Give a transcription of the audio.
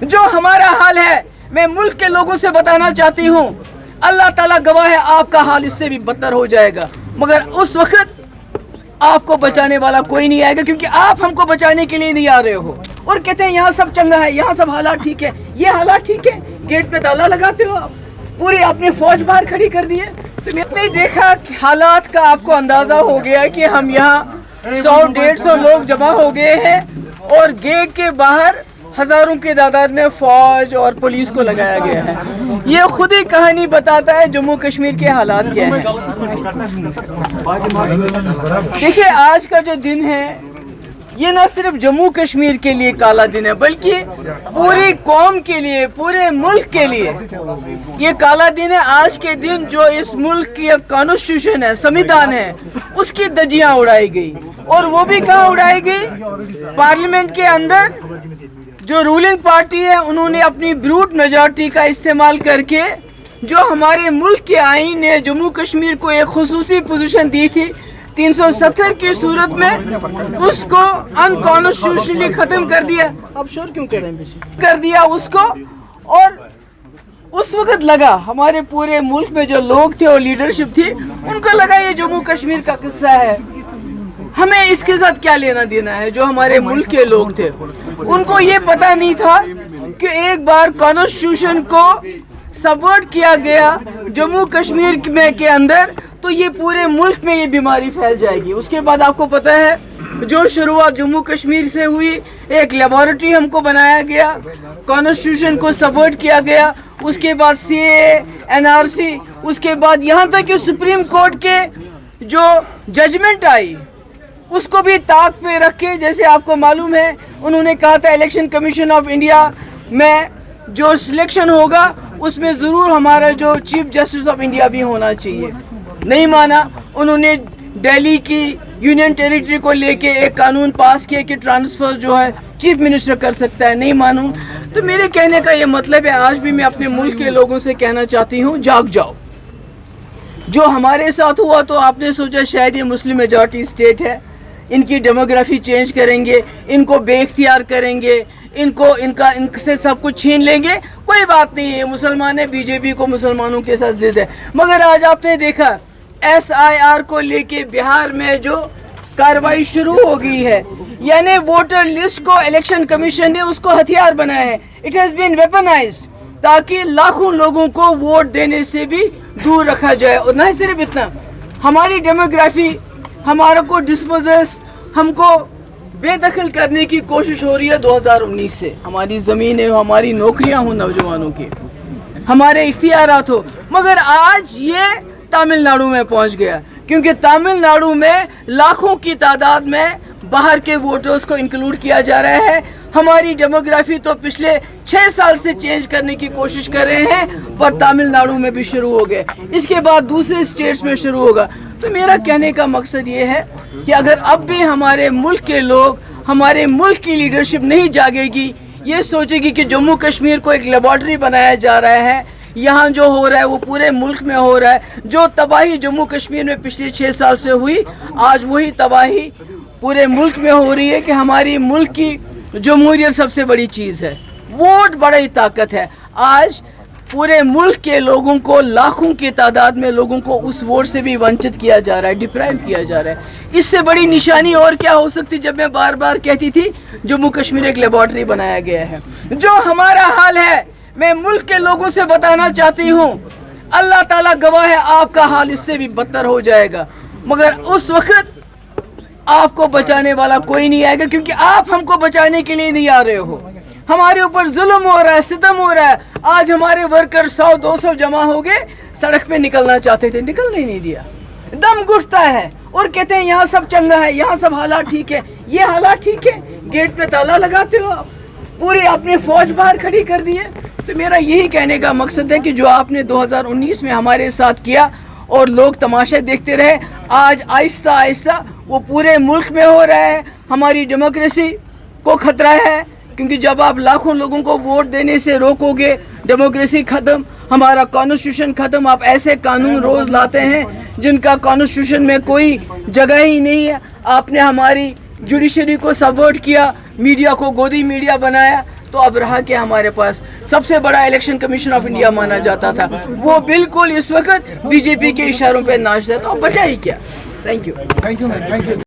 जो हमारा हाल है मैं मुल्क के लोगों से बताना चाहती हूँ, अल्लाह ताला गवाह है आपका हाल इससे भी बदतर हो जाएगा, मगर उस वक्त आपको बचाने वाला कोई नहीं आएगा, क्योंकि आप हमको बचाने के लिए नहीं आ रहे हो। और कहते हैं यहाँ सब चंगा है, यहाँ सब हालात ठीक है। ये हालात ठीक है? गेट पे ताला लगाते हो आप, पूरी आपने फौज बाहर खड़ी कर दी है। तो मैंने देखा कि हालात का आपको अंदाजा हो गया कि हम यहाँ 100-150 लोग जमा हो गए हैं और गेट के बाहर हजारों की तादाद में फौज और पुलिस को लगाया गया है। ये खुद ही कहानी बताता है जम्मू कश्मीर के हालात क्या हैं। देखिए, आज का जो दिन है ये न सिर्फ जम्मू कश्मीर के लिए काला दिन है, बल्कि पूरी कौम के लिए, पूरे मुल्क के लिए ये काला दिन है। आज के दिन जो इस मुल्क की कॉन्स्टिट्यूशन है, संविधान है, उसकी धज्जियां उड़ाई गई। और वो भी कहाँ उड़ाई गई? पार्लियामेंट के अंदर जो रूलिंग पार्टी है उन्होंने अपनी ब्रूट मेजॉरिटी का इस्तेमाल करके जो हमारे मुल्क के आईन ने जम्मू कश्मीर को एक खुसूसी पोजीशन दी थी 370 की सूरत में, उसको अनकॉन्स्टिट्यूशनली खत्म कर दिया। अब शोर क्यों कर रहे हैं? कर दिया उसको। और उस वक्त लगा हमारे पूरे मुल्क में जो लोग थे और लीडरशिप थी, उनको लगा ये जम्मू कश्मीर का किस्सा है, हमें इसके साथ क्या लेना देना है। जो हमारे मुल्क के लोग थे उनको ये पता नहीं था कि एक बार कॉन्स्टिट्यूशन को सबवर्ट किया गया जम्मू कश्मीर में के अंदर तो ये पूरे मुल्क में ये बीमारी फैल जाएगी। उसके बाद आपको पता है जो शुरुआत जम्मू कश्मीर से हुई, एक लेबोरेटरी हमको बनाया गया, कॉन्स्टिट्यूशन को सबवर्ट किया गया, उसके बाद सीए, एनआरसी, उसके बाद यहाँ तक कि सुप्रीम कोर्ट के जो जजमेंट आई उसको भी ताक पे रखे। जैसे आपको मालूम है उन्होंने कहा था इलेक्शन कमीशन ऑफ इंडिया में जो सिलेक्शन होगा उसमें ज़रूर हमारा जो चीफ जस्टिस ऑफ इंडिया भी होना चाहिए। नहीं माना। उन्होंने दिल्ली की यूनियन टेरिटरी को लेके एक कानून पास किया कि ट्रांसफ़र जो है चीफ मिनिस्टर कर सकता है। नहीं मानूं। तो मेरे कहने का ये मतलब है, आज भी मैं अपने मुल्क के लोगों से कहना चाहती हूँ, जाग जाओ। जो हमारे साथ हुआ तो आपने सोचा शायद ये मुस्लिम मेजॉरिटी स्टेट है, इनकी डेमोग्राफी चेंज करेंगे, इनको बेख्तियार करेंगे, इनसे सब कुछ छीन लेंगे। कोई बात नहीं है, मुसलमान है, बीजेपी को मुसलमानों के साथ जिद है। मगर आज आपने देखा SIR को लेके बिहार में जो कार्रवाई शुरू हो गई है, यानी वोटर लिस्ट को इलेक्शन कमीशन ने उसको हथियार बनाया है। इट हैज़ बीन वेपनाइज्ड ताकि लाखों लोगों को वोट देने से भी दूर रखा जाए। और नहीं सिर्फ इतना, हमारी डेमोग्राफी, हमारे को डिस्पोजल्स, हमको बेदखल करने की कोशिश हो रही है 2019 से। हमारी ज़मीनें हो, हमारी नौकरियां हो नौजवानों की, हमारे इख्तियारात हो। मगर आज ये तमिलनाडु में पहुंच गया, क्योंकि तमिलनाडु में लाखों की तादाद में बाहर के वोटर्स को इंक्लूड किया जा रहा है। हमारी डेमोग्राफी तो पिछले 6 साल से चेंज करने की कोशिश कर रहे हैं, पर तमिलनाडु में भी शुरू हो गए, इसके बाद दूसरे स्टेट्स में शुरू होगा। तो मेरा कहने का मकसद ये है कि अगर अब भी हमारे मुल्क के लोग, हमारे मुल्क की लीडरशिप नहीं जागेगी, ये सोचेगी कि जम्मू कश्मीर को एक लेबोरेटरी बनाया जा रहा है, यहाँ जो हो रहा है वो पूरे मुल्क में हो रहा है, जो तबाही जम्मू कश्मीर में पिछले 6 साल से हुई, आज वही तबाही पूरे मुल्क में हो रही है। कि हमारी मुल्क की जमहूरियत सबसे बड़ी चीज़ है, वोट बड़ी ताकत है। आज पूरे मुल्क के लोगों को, लाखों की तादाद में लोगों को उस वोट से भी वंचित किया जा रहा है, डिप्राइव किया जा रहा है। इससे बड़ी निशानी और क्या हो सकती, जब मैं बार बार कहती थी जम्मू कश्मीर एक लेबोरेटरी बनाया गया है। जो हमारा हाल है मैं मुल्क के लोगों से बताना चाहती हूँ, अल्लाह ताला गवाह है आपका हाल इससे भी बदतर हो जाएगा, मगर उस वक्त आपको बचाने वाला कोई नहीं आएगा, क्योंकि आप हमको बचाने के लिए नहीं आ रहे हो। हमारे ऊपर जुल्म हो रहा है, सितम हो रहा है। आज हमारे वर्कर 100-200 जमा हो गए, सड़क पे निकलना चाहते थे, निकलने नहीं दिया। दम घुटता है और कहते हैं यहाँ सब चंगा है, यहाँ सब हालात ठीक है। ये हालात ठीक है? गेट पे ताला लगाते हो आप, पूरी आपने फौज बाहर खड़ी कर दी है। तो मेरा यही कहने का मकसद है कि जो आपने 2019 में हमारे साथ किया और लोग तमाशा देखते रहे, आज आहिस्ता आहिस्ता वो पूरे मुल्क में हो रहा है। हमारी डेमोक्रेसी को खतरा है, क्योंकि जब आप लाखों लोगों को वोट देने से रोकोगे, डेमोक्रेसी ख़त्म, हमारा कॉन्स्टिट्यूशन ख़त्म। आप ऐसे कानून रोज़ लाते हैं जिनका कॉन्स्टिट्यूशन में कोई जगह ही नहीं है। आपने हमारी जुडिशरी को सबवर्ट किया, मीडिया को गोदी मीडिया बनाया, تو اب رہا کہ ہمارے پاس سب سے بڑا الیکشن کمیشن آف انڈیا مانا جاتا تھا، وہ بالکل اس وقت بی جے پی کے اشاروں پہ ناچتا ہے، تو اب بچا ہی کیا. Thank you.